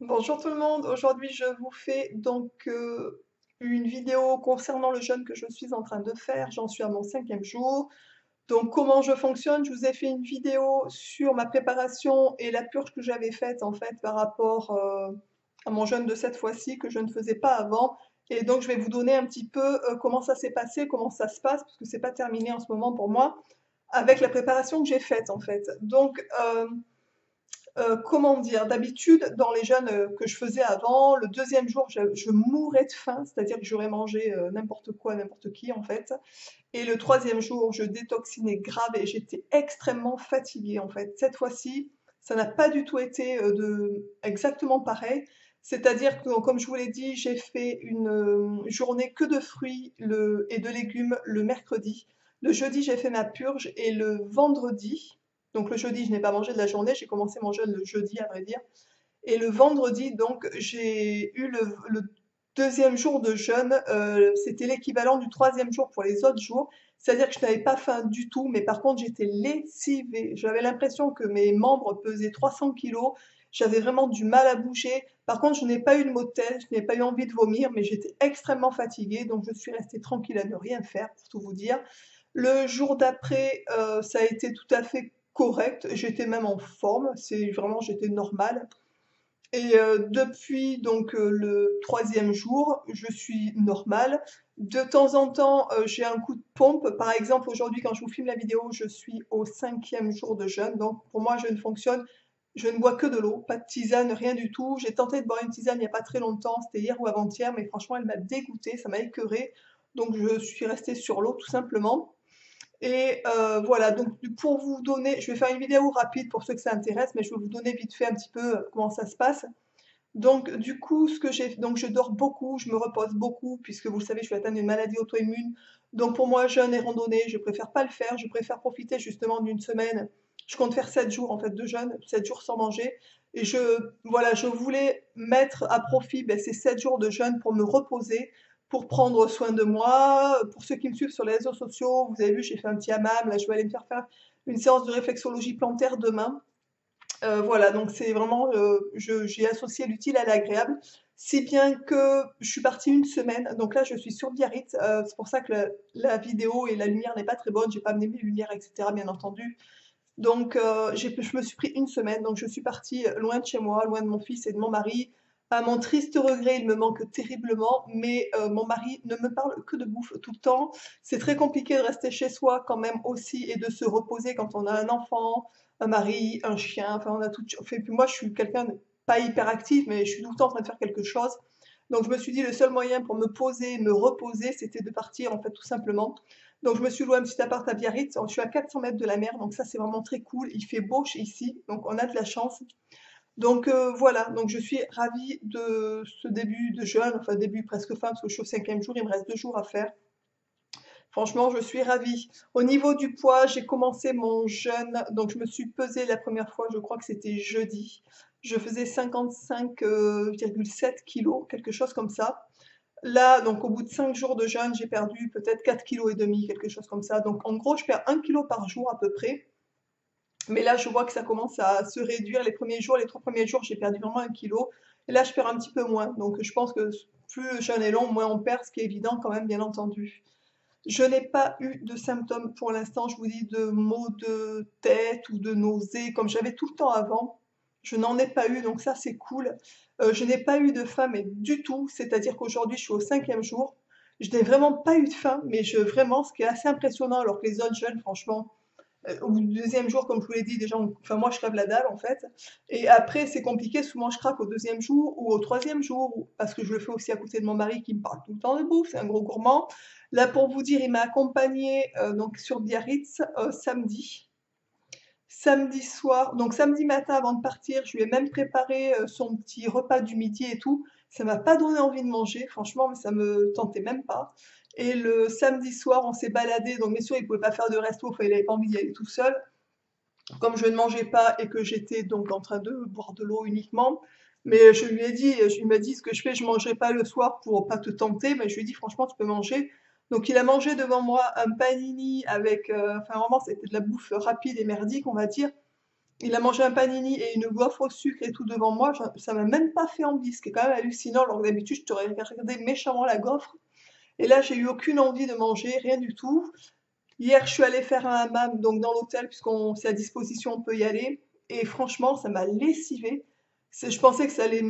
Bonjour tout le monde, aujourd'hui je vous fais une vidéo concernant le jeûne que je suis en train de faire, j'en suis à mon 5e jour. Donc comment je fonctionne, je vous ai fait une vidéo sur ma préparation et la purge que j'avais faite en fait par rapport à mon jeûne de cette fois-ci que je ne faisais pas avant. Et donc je vais vous donner un petit peu comment ça s'est passé, comment ça se passe, parce que c'est pas terminé en ce moment pour moi, avec la préparation que j'ai faite en fait. Comment dire? D'habitude, dans les jeûnes, que je faisais avant, le deuxième jour, je mourais de faim, c'est-à-dire que j'aurais mangé, n'importe quoi, n'importe qui, en fait. Et le troisième jour, je détoxinais grave et j'étais extrêmement fatiguée, en fait. Cette fois-ci, ça n'a pas du tout été, exactement pareil. C'est-à-dire que, comme je vous l'ai dit, j'ai fait une, journée que de fruits et de légumes le mercredi. Le jeudi, j'ai fait ma purge et le vendredi, donc le jeudi, je n'ai pas mangé de la journée, j'ai commencé mon jeûne le jeudi, à vrai dire. Et le vendredi, donc, j'ai eu le deuxième jour de jeûne. C'était l'équivalent du troisième jour pour les autres jours. C'est-à-dire que je n'avais pas faim du tout, mais par contre, j'étais lessivée. J'avais l'impression que mes membres pesaient 300 kilos. J'avais vraiment du mal à bouger. Par contre, je n'ai pas eu de maux de tête, je n'ai pas eu envie de vomir, mais j'étais extrêmement fatiguée, donc je suis restée tranquille à ne rien faire, pour tout vous dire. Le jour d'après, ça a été tout à fait correct. J'étais même en forme. C'est vraiment, j'étais normale. Et depuis le troisième jour, je suis normale. De temps en temps, j'ai un coup de pompe. Par exemple, aujourd'hui, quand je vous filme la vidéo, je suis au 5e jour de jeûne. Donc pour moi, je ne fonctionne, je ne bois que de l'eau, pas de tisane, rien du tout. J'ai tenté de boire une tisane il n'y a pas très longtemps, c'était hier ou avant-hier, mais franchement, elle m'a dégoûtée, ça m'a écœurée. Donc je suis restée sur l'eau tout simplement. Et voilà, donc pour vous donner, je vais faire une vidéo rapide pour ceux que ça intéresse, mais je vais vous donner vite fait un petit peu comment ça se passe. Donc, du coup, donc je dors beaucoup, je me repose beaucoup, puisque vous le savez, je suis atteinte d'une maladie auto-immune. Donc, pour moi, jeûne et randonnée, je préfère pas le faire. Je préfère profiter justement d'une semaine. Je compte faire 7 jours en fait de jeûne, 7 jours sans manger. Et voilà, je voulais mettre à profit ces 7 jours de jeûne pour me reposer, pour prendre soin de moi. Pour ceux qui me suivent sur les réseaux sociaux, vous avez vu, j'ai fait un petit hammam. Là, je vais aller me faire une séance de réflexologie plantaire demain. Voilà, donc c'est vraiment, j'ai associé l'utile à l'agréable, si bien que je suis partie une semaine. Donc là, je suis sur Biarritz. C'est pour ça que la vidéo et la lumière n'est pas très bonne. J'ai pas amené mes lumières, etc., bien entendu. Donc, je me suis pris une semaine. Donc, je suis partie loin de chez moi, loin de mon fils et de mon mari. À mon triste regret, il me manque terriblement, mais mon mari ne me parle que de bouffe tout le temps. C'est très compliqué de rester chez soi quand même aussi et de se reposer quand on a un enfant, un mari, un chien. Enfin, on a tout. Enfin, puis moi, je suis quelqu'un de pas hyper actif, mais je suis tout le temps en train de faire quelque chose. Donc, je me suis dit, le seul moyen pour me poser, me reposer, c'était de partir, en fait, tout simplement. Donc, je me suis loué un petit appart à Biarritz. Je suis à 400 mètres de la mer, donc ça, c'est vraiment très cool. Il fait beau ici, donc on a de la chance. Donc, voilà, donc je suis ravie de ce début de jeûne, enfin début presque fin, parce que je suis au 5e jour, il me reste 2 jours à faire. Franchement, je suis ravie. Au niveau du poids, j'ai commencé mon jeûne, donc je me suis pesée la première fois, je crois que c'était jeudi. Je faisais 55,7 kilos, quelque chose comme ça. Là, donc au bout de 5 jours de jeûne, j'ai perdu peut-être 4 kilos et demi, quelque chose comme ça. Donc en gros, je perds 1 kilo par jour à peu près. Mais là, je vois que ça commence à se réduire. Les premiers jours, les 3 premiers jours, j'ai perdu vraiment 1 kilo. Et là, je perds un petit peu moins. Donc je pense que plus le jeûne est long, moins on perd, ce qui est évident quand même, bien entendu. Je n'ai pas eu de symptômes pour l'instant, je vous dis, de maux de tête ou de nausées comme j'avais tout le temps avant. Je n'en ai pas eu, donc ça c'est cool. Je n'ai pas eu de faim, mais du tout. C'est-à-dire qu'aujourd'hui, je suis au 5e jour. Je n'ai vraiment pas eu de faim, mais vraiment, ce qui est assez impressionnant, alors que les autres jeunes, franchement, au bout du deuxième jour, comme je vous l'ai dit, déjà, enfin moi je crève la dalle en fait. Et après, c'est compliqué, souvent je craque au deuxième jour ou au troisième jour, parce que je le fais aussi à côté de mon mari qui me parle tout le temps de bouffe, c'est un gros gourmand. Là, pour vous dire, il m'a accompagné donc sur Biarritz samedi. Samedi soir, donc samedi matin avant de partir, je lui ai même préparé son petit repas du midi et tout. Ça m'a pas donné envie de manger, franchement, mais ça me tentait même pas. Et le samedi soir, on s'est baladé, donc bien sûr, il pouvait pas faire de resto, enfin, il avait pas envie d'y aller tout seul. Comme je ne mangeais pas et que j'étais donc en train de boire de l'eau uniquement, mais je lui ai dit, il m'a dit ce que je fais, je mangerai pas le soir pour pas te tenter, mais je lui ai dit franchement tu peux manger. Donc il a mangé devant moi un panini avec, enfin vraiment c'était de la bouffe rapide et merdique on va dire. Il a mangé un panini et une gaufre au sucre et tout devant moi, ça m'a même pas fait envie, ce qui est quand même hallucinant, alors que d'habitude je t'aurais regardé méchamment la gaufre. Et là, j'ai eu aucune envie de manger, rien du tout. Hier, je suis allée faire un hammam, donc dans l'hôtel, puisqu'on c'est à disposition, on peut y aller. Et franchement, ça m'a lessivé. Je pensais que ça allait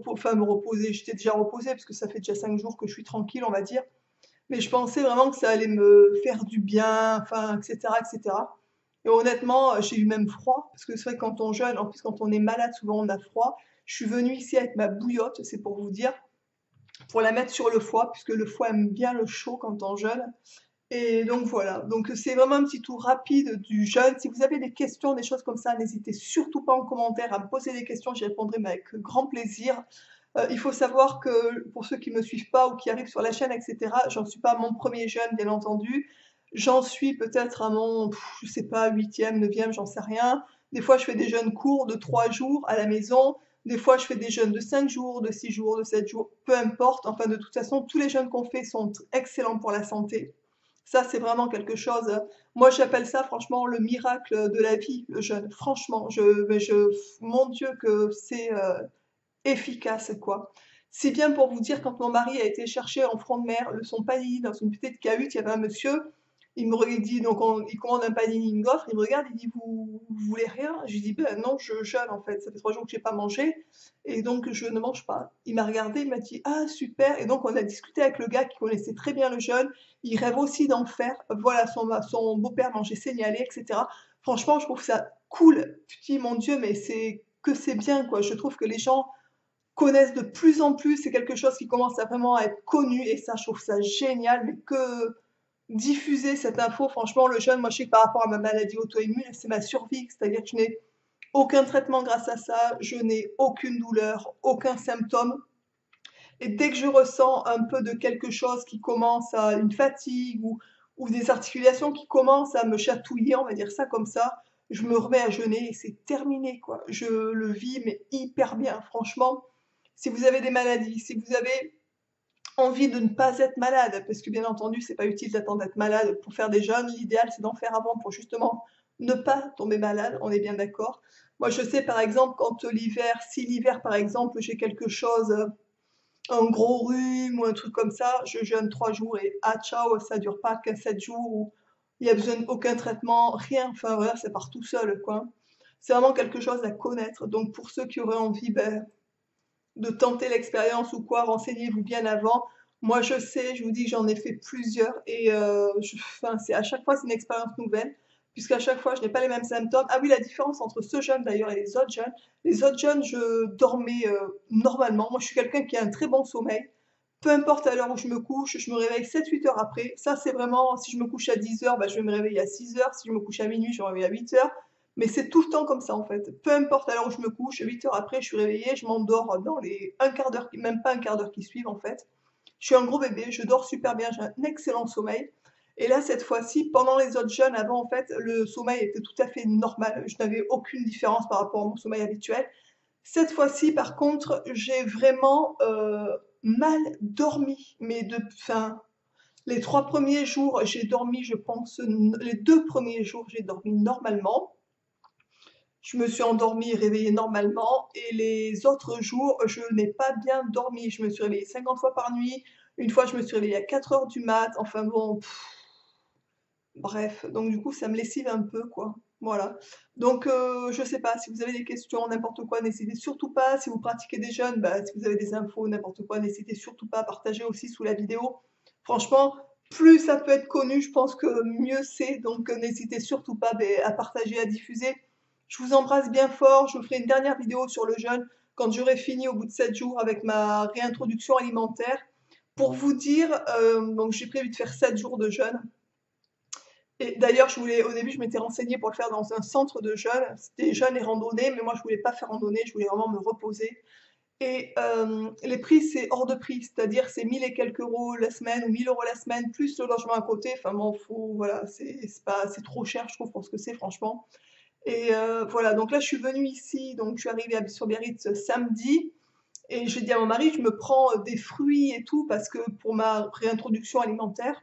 enfin, me reposer. J'étais déjà reposée, parce que ça fait déjà 5 jours que je suis tranquille, on va dire. Mais je pensais vraiment que ça allait me faire du bien, enfin, etc., etc. Et cetera. Et honnêtement, j'ai eu même froid, parce que c'est vrai que quand on jeûne, en plus quand on est malade, souvent on a froid. Je suis venue ici avec ma bouillotte, c'est pour vous dire, pour la mettre sur le foie, puisque le foie aime bien le chaud quand on jeûne. Et donc voilà, donc c'est vraiment un petit tour rapide du jeûne. Si vous avez des questions, des choses comme ça, n'hésitez surtout pas en commentaire à me poser des questions, j'y répondrai mais avec grand plaisir. Il faut savoir que pour ceux qui me suivent pas ou qui arrivent sur la chaîne, etc., j'en suis pas à mon premier jeûne, bien entendu. J'en suis peut-être à mon, je sais pas, huitième, neuvième, j'en sais rien. Des fois, je fais des jeûnes courts de 3 jours à la maison. Des fois, je fais des jeûnes de 5 jours, de 6 jours, de 7 jours, peu importe. Enfin, de toute façon, tous les jeûnes qu'on fait sont excellents pour la santé. Ça, c'est vraiment quelque chose. Moi, j'appelle ça franchement le miracle de la vie, le jeûne. Franchement, mon Dieu, que c'est efficace, quoi. Si bien pour vous dire, quand mon mari a été chercher en front de mer son panini dans une petite cahute, il y avait un monsieur, il dit, donc il commande un panini, une gaufre, il me regarde, il dit, vous voulez rien? Je lui dis, ben non, je jeûne en fait, ça fait 3 jours que j'ai pas mangé, et donc je ne mange pas. Il m'a regardé, il m'a dit, ah super, et donc on a discuté avec le gars qui connaissait très bien le jeûne, il rêve aussi d'en faire, voilà, son beau-père mangeait signalé, etc. Franchement, je trouve ça cool. Tu te dis, mon Dieu, mais c'est bien, quoi. Je trouve que les gens connaissent de plus en plus, c'est quelque chose qui commence à vraiment être connu et ça, je trouve ça génial, mais que diffuser cette info, franchement, le jeûne, moi je sais que par rapport à ma maladie auto-immune, c'est ma survie, c'est-à-dire que je n'ai aucun traitement grâce à ça, je n'ai aucune douleur, aucun symptôme, et dès que je ressens un peu de quelque chose qui commence à une fatigue ou des articulations qui commencent à me chatouiller, on va dire ça comme ça, je me remets à jeûner et c'est terminé, quoi. Je le vis, mais hyper bien, franchement. Si vous avez des maladies, si vous avez envie de ne pas être malade, parce que bien entendu, c'est pas utile d'attendre d'être malade pour faire des jeûnes, l'idéal c'est d'en faire avant pour justement ne pas tomber malade, on est bien d'accord. Moi je sais par exemple quand l'hiver, si l'hiver par exemple j'ai quelque chose, un gros rhume ou un truc comme ça, je jeûne 3 jours et ah ciao, ça dure pas qu'un 7 jours où il y a besoin d'aucun traitement, rien, enfin voilà, ça part tout seul quoi. C'est vraiment quelque chose à connaître. Donc pour ceux qui auraient envie, ben, de tenter l'expérience ou quoi, renseignez-vous bien avant. Moi, je sais, je vous dis, j'en ai fait plusieurs et enfin, c'est à chaque fois c'est une expérience nouvelle, puisqu'à chaque fois je n'ai pas les mêmes symptômes. Ah oui, la différence entre ce jeûne d'ailleurs et les autres jeûnes, je dormais normalement. Moi, je suis quelqu'un qui a un très bon sommeil. Peu importe à l'heure où je me couche, je me réveille 7-8 heures après. Ça, c'est vraiment, si je me couche à 10 heures, bah, je vais me réveiller à 6 heures. Si je me couche à minuit, je me réveille à 8 heures. Mais c'est tout le temps comme ça en fait. Peu importe à l'heure où je me couche, 8 heures après, je suis réveillée, je m'endors dans les un quart d'heure, même pas un quart d'heure qui suivent en fait. Je suis un gros bébé, je dors super bien, j'ai un excellent sommeil. Et là, cette fois-ci, pendant les autres jeûnes, avant en fait, le sommeil était tout à fait normal. Je n'avais aucune différence par rapport à mon sommeil habituel. Cette fois-ci, par contre, j'ai vraiment mal dormi. Enfin, les 3 premiers jours, j'ai dormi, je pense, les 2 premiers jours, j'ai dormi normalement. Je me suis endormie et réveillée normalement. Et les autres jours, je n'ai pas bien dormi. Je me suis réveillée 50 fois par nuit. Une fois, je me suis réveillée à 4 heures du mat. Enfin bon, bref. Donc du coup, ça me lessive un peu, quoi. Voilà. Donc, je sais pas, si vous avez des questions, n'importe quoi, n'hésitez surtout pas. Si vous pratiquez des jeûnes, bah, si vous avez des infos, n'importe quoi, n'hésitez surtout pas à partager aussi sous la vidéo. Franchement, plus ça peut être connu, je pense que mieux c'est. Donc, n'hésitez surtout pas ben, à partager, à diffuser. Je vous embrasse bien fort. Je vous ferai une dernière vidéo sur le jeûne quand j'aurai fini au bout de 7 jours avec ma réintroduction alimentaire. Pour vous dire, donc j'ai prévu de faire 7 jours de jeûne. Et d'ailleurs, au début, je m'étais renseignée pour le faire dans un centre de jeûne. C'était jeûne et randonnée, mais moi, je voulais pas faire randonnée, je voulais vraiment me reposer. Et les prix, c'est hors de prix, c'est-à-dire c'est 1000 et quelques euros la semaine ou 1000 euros la semaine, plus le logement à côté. Enfin bon, voilà, c'est trop cher, je trouve, pour ce que c'est, franchement. Et voilà, donc là, je suis venue ici, donc je suis arrivée sur Biarritz samedi. Et j'ai dit à mon mari, je me prends des fruits et tout, parce que pour ma réintroduction alimentaire,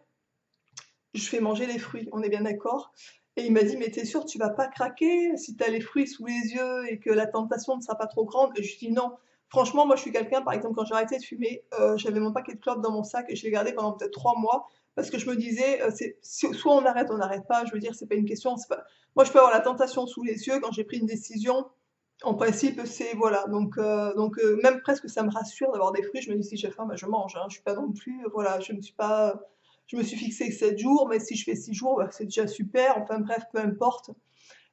je fais manger les fruits, on est bien d'accord. Et il m'a dit, mais t'es sûr, tu vas pas craquer si tu as les fruits sous les yeux et que la tentation ne sera pas trop grande? Et je lui dis non. Franchement, moi, je suis quelqu'un, par exemple, quand j'ai arrêté de fumer, j'avais mon paquet de clopes dans mon sac et je l'ai gardé pendant peut-être 3 mois parce que je me disais, soit on n'arrête pas. Je veux dire, c'est pas une question. C'est pas... Moi, je peux avoir la tentation sous les yeux quand j'ai pris une décision. En principe, c'est voilà. Donc, même presque ça me rassure d'avoir des fruits. Je me dis si j'ai faim, bah, je mange. Hein. Je suis pas non plus, voilà, je me suis pas, je me suis fixé 7 jours, mais si je fais 6 jours, bah, c'est déjà super. Enfin bref, peu importe.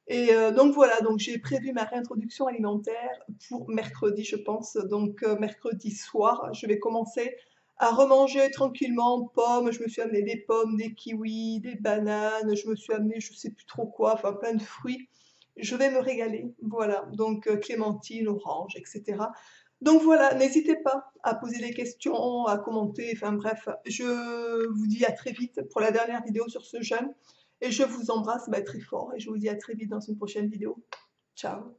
Et donc voilà, donc j'ai prévu ma réintroduction alimentaire pour mercredi, je pense. Donc mercredi soir, je vais commencer à remanger tranquillement pommes. Je me suis amené des pommes, des kiwis, des bananes. Je me suis amené, je sais plus trop quoi, enfin plein de fruits. Je vais me régaler, voilà. Donc clémentine, orange, etc. Donc voilà, n'hésitez pas à poser des questions, à commenter. Enfin bref, je vous dis à très vite pour la dernière vidéo sur ce jeûne. Et je vous embrasse bah, très fort et je vous dis à très vite dans une prochaine vidéo. Ciao!